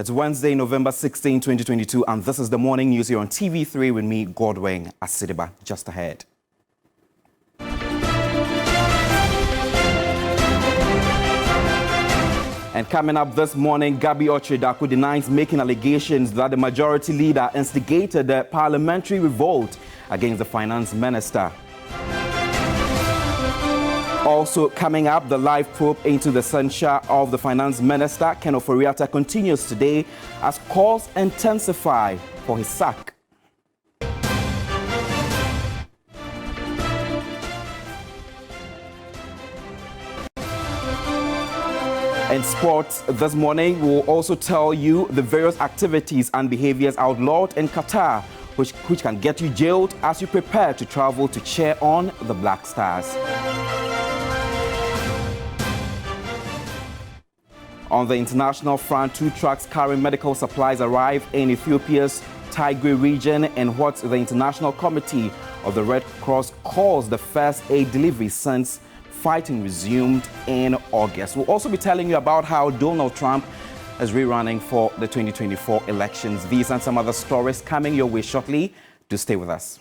It's Wednesday, November 16, 2022, and this is the morning news here on TV3 with me, Godwin Asidiba. Just ahead. And coming up this morning, Gabby Ochedaku denies making allegations that the majority leader instigated the parliamentary revolt against the finance minister. Also coming up, the live probe into the censure of the finance minister, Ken Ofori-Atta, continues today as calls intensify for his sack. In sports this morning, we'll also tell you the various activities and behaviors outlawed in Qatar, which can get you jailed as you prepare to travel to cheer on the Black Stars. On the international front, 2 trucks carrying medical supplies arrived in Ethiopia's Tigray region in what the International Committee of the Red Cross calls the first aid delivery since fighting resumed in August. We'll also be telling you about how Donald Trump is rerunning for the 2024 elections. These and some other stories coming your way shortly. Do stay with us.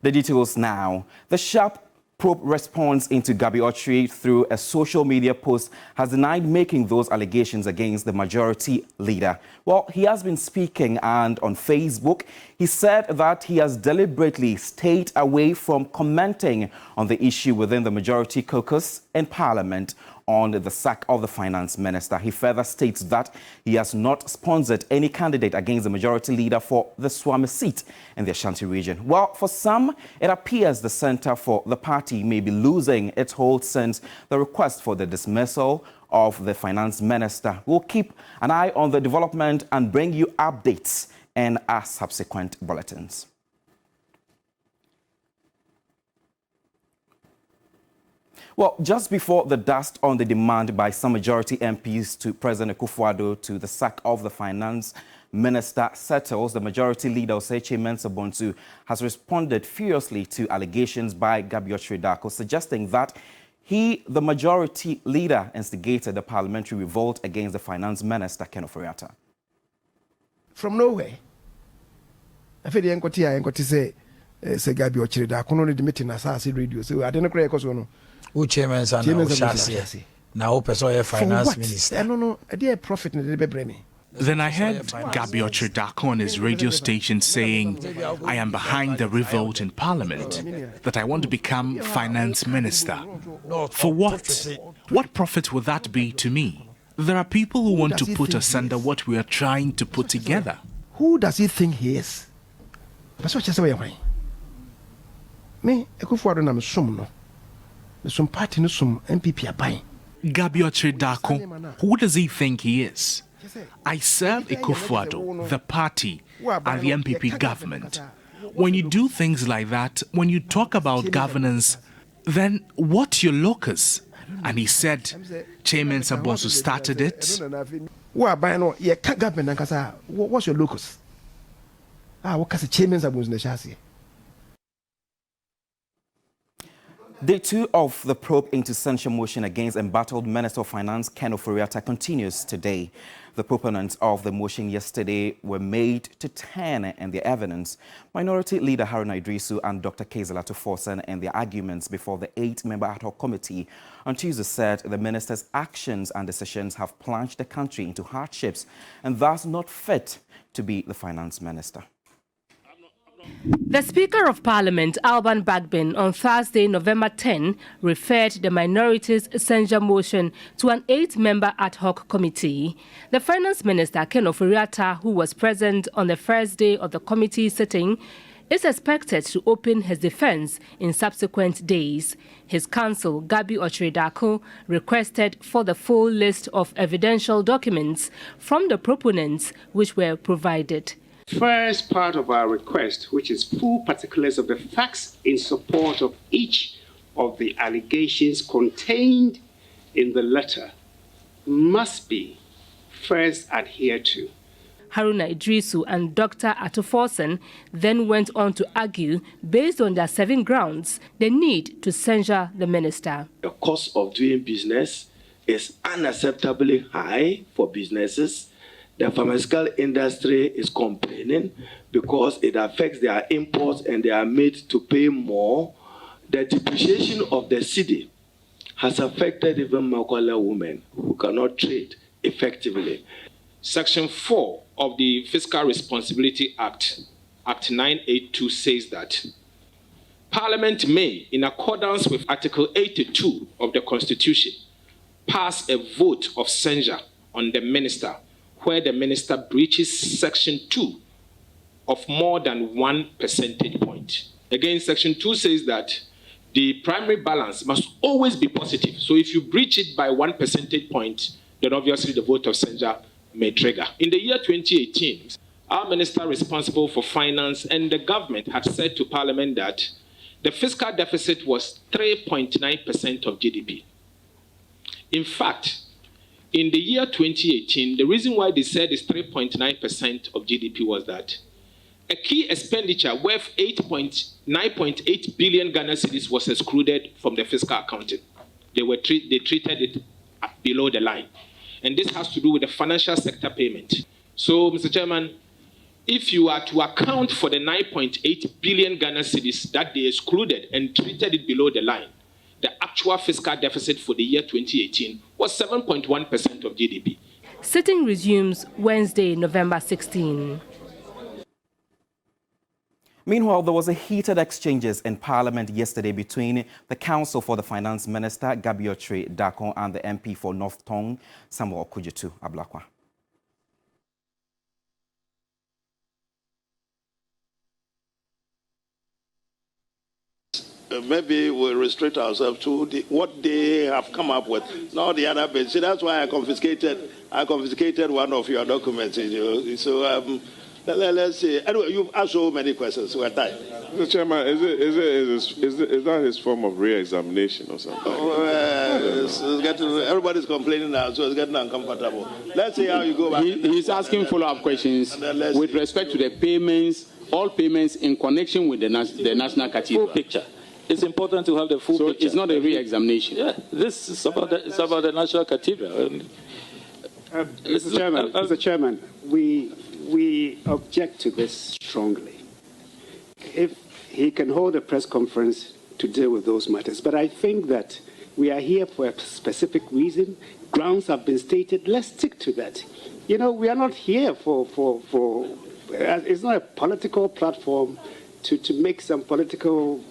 The details now. The sharp probe response into Gabby Ochedaku through a social media post has denied making those allegations against the majority leader. Well, he has been speaking, and on Facebook, he said that he has deliberately stayed away from commenting on the issue within the majority caucus in Parliament on the sack of the finance minister. He further states that he has not sponsored any candidate against the majority leader for the Swami seat in the Ashanti region. Well, for some, it appears the center for the party may be losing its hold since the request for the dismissal of the finance minister. We'll keep an eye on the development and bring you updates in our subsequent bulletins. Well, just before the dust on the demand by some majority MPs to President Akufo-Addo to the sack of the finance minister settles, the majority leader, Oseche Mensah-Bonsu, has responded furiously to allegations by Gabby Ochedaku, suggesting that he, the majority leader, instigated the parliamentary revolt against the finance minister, Ken Ofori-Atta. From nowhere, I feel the Enkoti say Gabby Ochedaku no need meeting as I radio. So I didn't cry no. Who chairman now finance minister? No, a dear prophet in the brain. Then I heard Gabby Ochedaku on his radio station saying, I am behind the revolt in Parliament, that I want to become finance minister. For what? What profit would that be to me? There are people who want to put asunder what we are trying to put together. Who does he think he is? That's what you say. Me, Akufo-Addo na mesum no. Some party no some MPP abai. Gabby Ochedaku, who does he think he is? I serve Akufo-Addo, the party, and the MPP government. When you do things like that, when you talk about governance, then what's your locus? And he said, Chairman Mensah-Bonsu started it. What's your locus? What can Chairman Mensah-Bonsu? Day 2 of the probe into censure motion against embattled Minister of Finance Ken Ofori-Atta continues today. The proponents of the motion yesterday were made to turn in their evidence. Minority Leader Haruna Iddrisu and Dr. Kezela Tuforsen in their arguments before the 8-member ad hoc committee on Tuesday said the minister's actions and decisions have plunged the country into hardships and thus not fit to be the finance minister. The Speaker of Parliament, Alban Bagbin, on Thursday, November 10, referred the minority's censure motion to an 8-member ad hoc committee. The Finance Minister, Ken Ofori-Atta, who was present on the first day of the committee sitting, is expected to open his defense in subsequent days. His counsel, Gabby Ochedaku, requested for the full list of evidential documents from the proponents which were provided. First part of our request, which is full particulars of the facts in support of each of the allegations contained in the letter, must be first adhered to. Haruna Iddrisu and Dr. Tuforsen then went on to argue, based on their 7 grounds, the need to censure the minister. The cost of doing business is unacceptably high for businesses. The pharmaceutical industry is complaining because it affects their imports and they are made to pay more. The depreciation of the cedi has affected even Makwala women who cannot trade effectively. Section 4 of the Fiscal Responsibility Act, Act 982, says that Parliament may, in accordance with Article 82 of the Constitution, pass a vote of censure on the minister where the minister breaches Section 2 of more than 1 percentage point. Again, Section 2 says that the primary balance must always be positive. So if you breach it by 1 percentage point, then obviously the vote of censure may trigger. In the year 2018, our minister responsible for finance and the government had said to Parliament that the fiscal deficit was 3.9% of GDP. In fact, in the year 2018, the reason why they said it's 3.9% of GDP was that a key expenditure worth 9.8 billion Ghana cedis was excluded from the fiscal accounting. They treated it below the line. And this has to do with the financial sector payment. So, Mr. Chairman, if you are to account for the 9.8 billion Ghana cedis that they excluded and treated it below the line, the actual fiscal deficit for the year 2018 was 7.1% of GDP. Sitting resumes Wednesday, November 16. Meanwhile, there was a heated exchanges in Parliament yesterday between the Counsel for the Finance Minister, Gabiotri Dakon, and the MP for North Tong, Samuel Kujitu Ablakwa. Maybe we'll restrict ourselves to what they have come up with, not the other bit. See, that's why I confiscated one of your documents. So let's see. Anyway, you've asked so many questions. We're tired. Mr. Chairman, is that his form of re-examination or something? Everybody's complaining now, so it's getting uncomfortable. Let's see how you go back. He's asking follow-up questions with respect to the payments, all payments in connection with the national cathedral. Full picture. It's important to have the full picture. So it's not a re-examination. Yeah, this is about the national cathedral. Mr. Chairman, we object to this strongly. If he can hold a press conference to deal with those matters, but I think that we are here for a specific reason. Grounds have been stated. Let's stick to that. You know, we are not here for it's not a political platform to make some political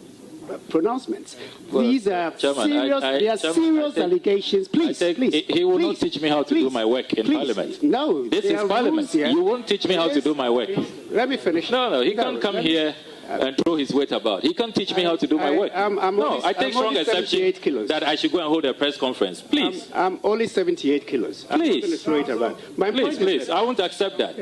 pronouncements. Well, These are serious allegations. Please. He will not teach me how to do my work in Parliament. No. This is Parliament. You won't teach me how to do my work. Let me finish. No, he can't come here and throw his weight about. He can't teach me how to do my work. I take strong exception that I should go and hold a press conference. Please. I'm only 78 kilos. Please. I'm not going to throw it around. Please. I won't accept that.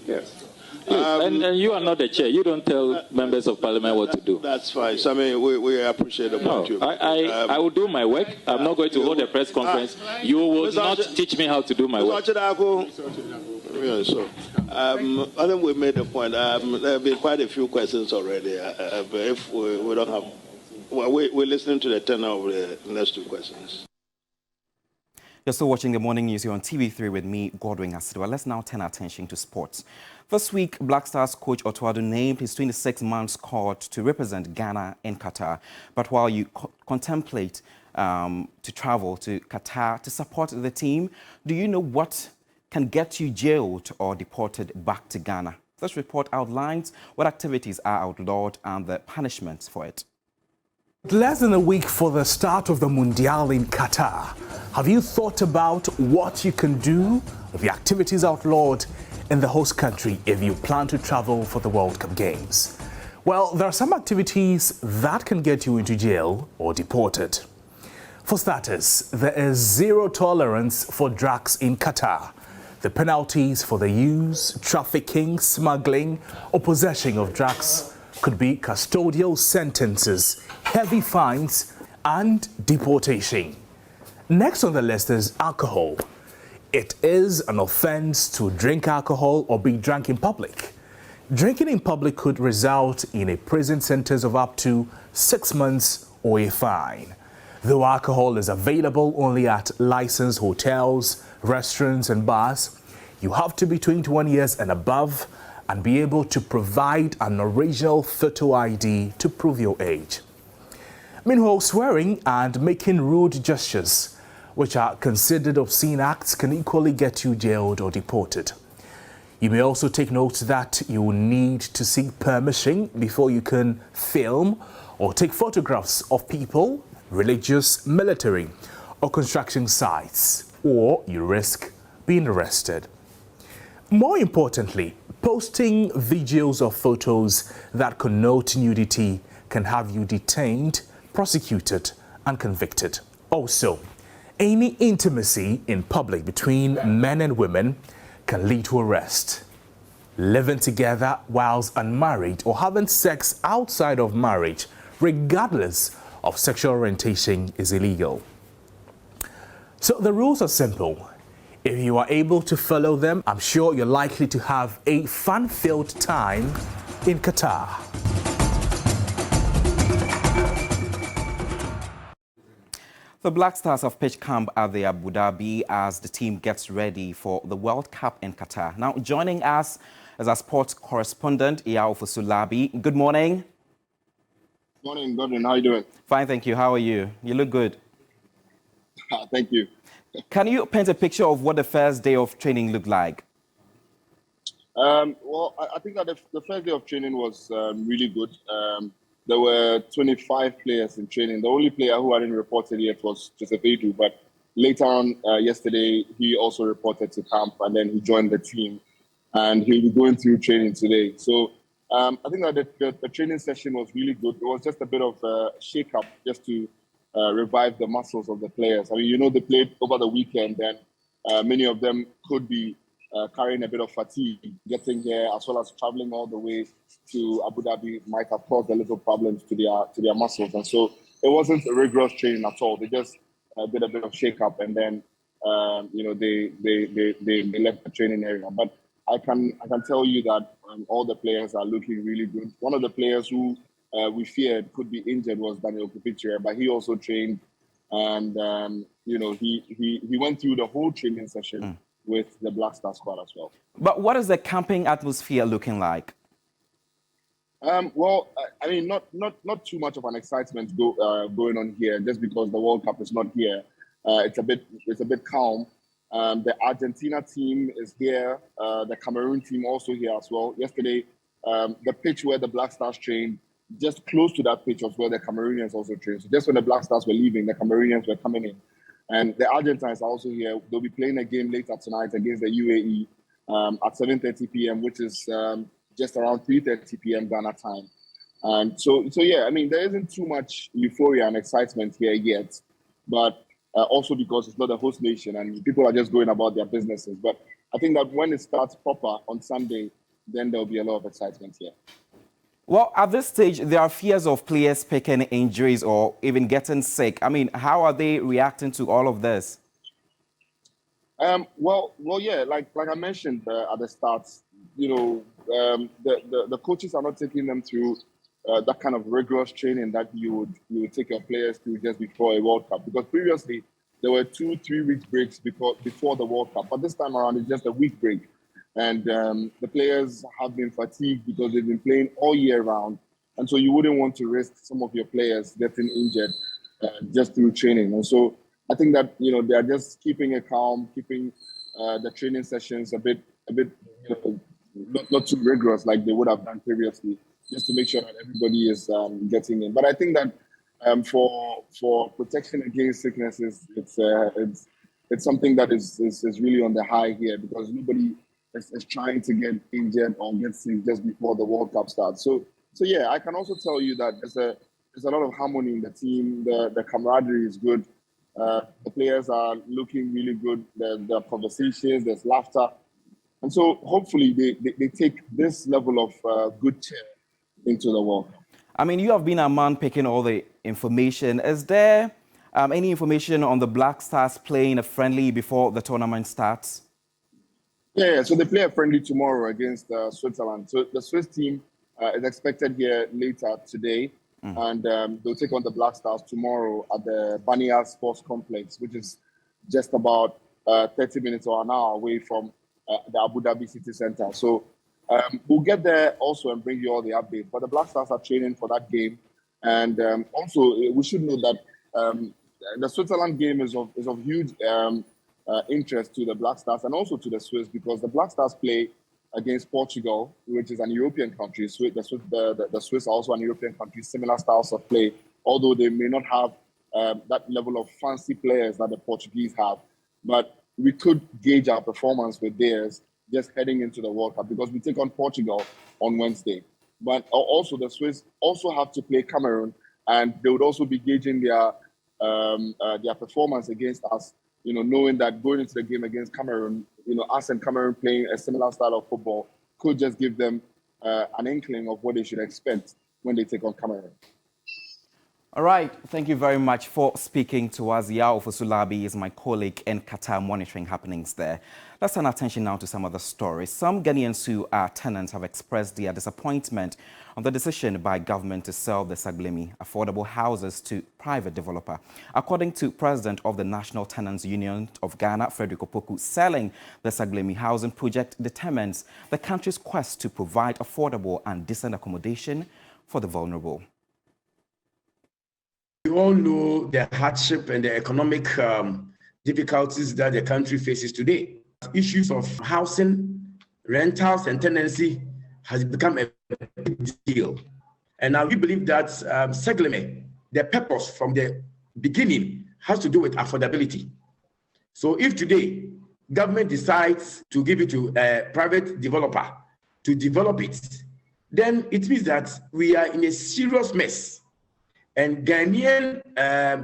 Yes. And you are not the chair. You don't tell members of Parliament what to do. That's fine. So, I mean, we appreciate the point you make. I will do my work. I'm not going to hold a press conference. You will not teach me how to do my work. Yeah, so, I think we made the point. There have been quite a few questions already. But if we don't have... Well, we're listening to the tenor of the next two questions. You're still watching the morning news here on TV3 with me, Godwin Asidwa. Let's now turn our attention to sports. This week, Black Stars coach Otuado named his 26-man squad to represent Ghana in Qatar. But while you contemplate to travel to Qatar to support the team, do you know what can get you jailed or deported back to Ghana? This report outlines what activities are outlawed and the punishments for it. Less than a week for the start of the Mundial in Qatar. Have you thought about what you can do with the activities outlawed in the host country if you plan to travel for the World Cup Games? Well, there are some activities that can get you into jail or deported. For starters, there is zero tolerance for drugs in Qatar. The penalties for the use, trafficking, smuggling, or possession of drugs could be custodial sentences, heavy fines, and deportation. Next on the list is alcohol. It is an offense to drink alcohol or be drunk in public. Drinking in public could result in a prison sentence of up to 6 months or a fine. Though alcohol is available only at licensed hotels, restaurants and bars, you have to be 21 years and above and be able to provide an original photo ID to prove your age. Meanwhile, swearing and making rude gestures, which are considered obscene acts, can equally get you jailed or deported. You may also take note that you will need to seek permission before you can film or take photographs of people, religious, military, or construction sites, or you risk being arrested. More importantly, posting videos or photos that connote nudity can have you detained, prosecuted, and convicted. Also, any intimacy in public between men and women can lead to arrest. Living together whilst unmarried or having sex outside of marriage, regardless of sexual orientation, is illegal. So the rules are simple. If you are able to follow them, I'm sure you're likely to have a fun-filled time in Qatar. The Black Stars have pitched camp at the Abu Dhabi as the team gets ready for the World Cup in Qatar. Now, joining us is our sports correspondent, Iyao Fusulabi. Good morning. Morning, Gordon. How are you doing? Fine, thank you. How are you? You look good. Thank you. Can you paint a picture of what the first day of training looked like? Well, I think that the first day of training was really good. There were 25 players in training. The only player who hadn't reported yet was Joseph Edu, but later on yesterday, he also reported to camp and then he joined the team and he'll be going through training today. So I think that the training session was really good. It was just a bit of a shake-up just to revive the muscles of the players. I mean, you know, they played over the weekend and many of them could be carrying a bit of fatigue getting here, as well as traveling all the way to Abu Dhabi might have caused a little problems to their muscles. And so it wasn't a rigorous training at all. They just did a bit of shake-up and then, you know, they left the training area. But I can tell you that all the players are looking really good. One of the players who we feared could be injured was Daniel Kupichire, but he also trained, and you know, he went through the whole training session with the Black Star squad as well. But what is the camping atmosphere looking like? Well, I mean, not too much of an excitement going on here, just because the World Cup is not here. It's a bit calm. The Argentina team is here. The Cameroon team also here as well. Yesterday, the pitch where the Black Stars trained, just close to that pitch was where the Cameroonians also trained. So just when the Black Stars were leaving, the Cameroonians were coming in. And the Argentines are also here. They'll be playing a game later tonight against the UAE at 7:30 p.m., which is just around 3:30 p.m. Ghana time. And so yeah, I mean, there isn't too much euphoria and excitement here yet, but also because it's not a host nation and people are just going about their businesses. But I think that when it starts proper on Sunday, then there'll be a lot of excitement here. Well, at this stage, there are fears of players picking injuries or even getting sick. I mean, how are they reacting to all of this? Well, yeah, like I mentioned at the start, you know, the coaches are not taking them through that kind of rigorous training that you would take your players through just before a World Cup. Because previously, there were 2-3 week breaks before the World Cup. But this time around, it's just a week break. And the players have been fatigued because they've been playing all year round. And so you wouldn't want to risk some of your players getting injured just through training. And so I think that, you know, they're just keeping it calm, keeping the training sessions a bit, you know, not too rigorous like they would have done previously, just to make sure that everybody is getting in. But I think that for protection against sicknesses, it's something that is really on the high here, because nobody is trying to get injured or get sick just before the World Cup starts. So yeah, I can also tell you that there's a lot of harmony in the team. The camaraderie is good. The players are looking really good. There are conversations, there's laughter. And so hopefully they take this level of good cheer into the World Cup. I mean, you have been a man picking all the information. Is there any information on the Black Stars playing a friendly before the tournament starts? Yeah, so they play a friendly tomorrow against Switzerland. So the Swiss team is expected here later today. and they'll take on the Black Stars tomorrow at the Baniya Sports Complex, which is just about 30 minutes or an hour away from the Abu Dhabi City Center. So we'll get there also and bring you all the updates. But the Black Stars are training for that game. And also, we should know that the Switzerland game is of huge interest to the Black Stars and also to the Swiss, because the Black Stars play against Portugal, which is an European country. The Swiss are also an European country, similar styles of play, although they may not have that level of fancy players that the Portuguese have. But we could gauge our performance with theirs just heading into the World Cup, because we take on Portugal on Wednesday. But also the Swiss also have to play Cameroon, and they would also be gauging their performance against us, knowing that going into the game against Cameroon, us and Cameroon playing a similar style of football could just give them an inkling of what they should expect when they take on Cameroon. All right, thank you very much for speaking to us. Yao Fusulabi is my colleague in Qatar monitoring happenings there. Let's turn our attention now to some other stories. Some Ghanaians who are tenants have expressed their disappointment on the decision by government to sell the Saglemi affordable houses to private developer. According to President of the National Tenants Union of Ghana, Frederick Opoku, selling the Saglemi housing project determines the country's quest to provide affordable and decent accommodation for the vulnerable. We all know the hardship and the economic difficulties that the country faces today. Issues of housing, rentals, and tenancy has become a big deal. And now we believe that Saglemi, the purpose from the beginning has to do with affordability. So if today government decides to give it to a private developer to develop it, then it means that we are in a serious mess. And Ghanaian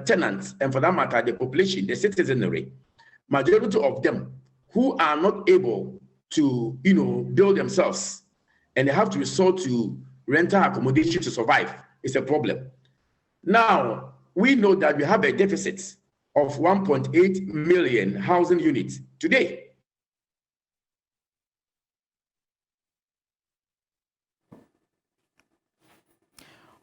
tenants, and for that matter, the population, the citizenry, majority of them who are not able to, build themselves, and they have to resort to rental accommodation to survive, is a problem. Now, we know that we have a deficit of 1.8 million housing units today.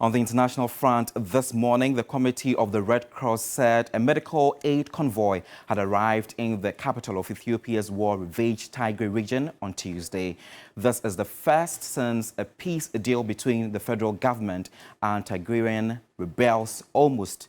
On the international front this morning, the Committee of the Red Cross said a medical aid convoy had arrived in the capital of Ethiopia's war-ravaged Tigray region on Tuesday. This is the first since a peace deal between the federal government and Tigrayan rebels almost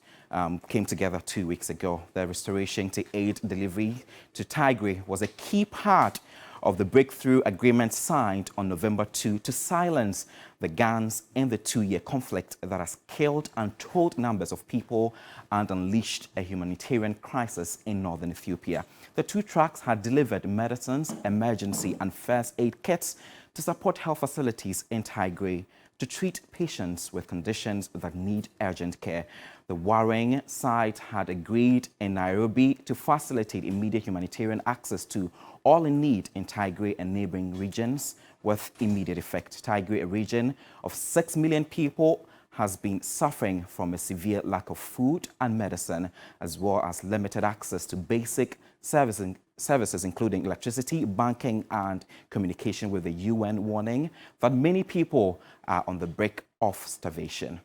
came together 2 weeks ago. The restoration to aid delivery to Tigray was a key part of the breakthrough agreement signed on November 2 to silence the guns in the 2-year conflict that has killed untold numbers of people and unleashed a humanitarian crisis in northern Ethiopia. The two trucks had delivered medicines, emergency and first aid kits to support health facilities in Tigray to treat patients with conditions that need urgent care. The warring side had agreed in Nairobi to facilitate immediate humanitarian access to all in need in Tigray and neighboring regions with immediate effect. Tigray, a region of 6 million people, has been suffering from a severe lack of food and medicine, as well as limited access to basic services including electricity, banking, and communication, with the UN warning that many people are on the brink of starvation.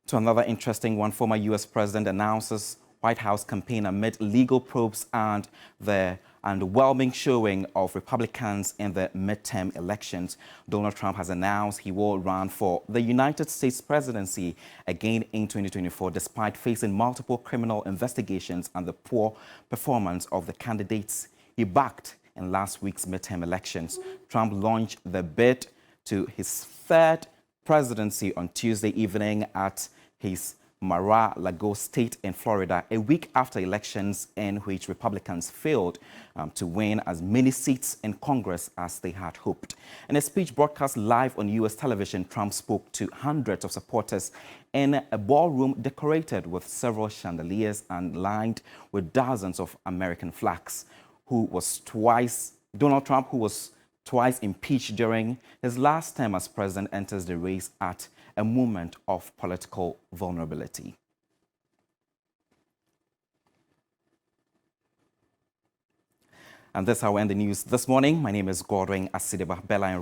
To another interesting one, former U.S. President announces White House campaign amid legal probes and the underwhelming showing of Republicans in the midterm elections. Donald Trump has announced he will run for the United States presidency again in 2024, despite facing multiple criminal investigations and the poor performance of the candidates he backed in last week's midterm elections. Trump launched the bid to his third presidency on Tuesday evening at his Mar-a-Lago state in Florida, a week after elections in which Republicans failed to win as many seats in Congress as they had hoped. In a speech broadcast live on U.S. television, Trump spoke to hundreds of supporters in a ballroom decorated with several chandeliers and lined with dozens of American flags. Donald Trump, who was twice impeached during his last term as president, enters the race at a moment of political vulnerability. And that's how we end the news this morning. My name is Godwin Asideba Bella.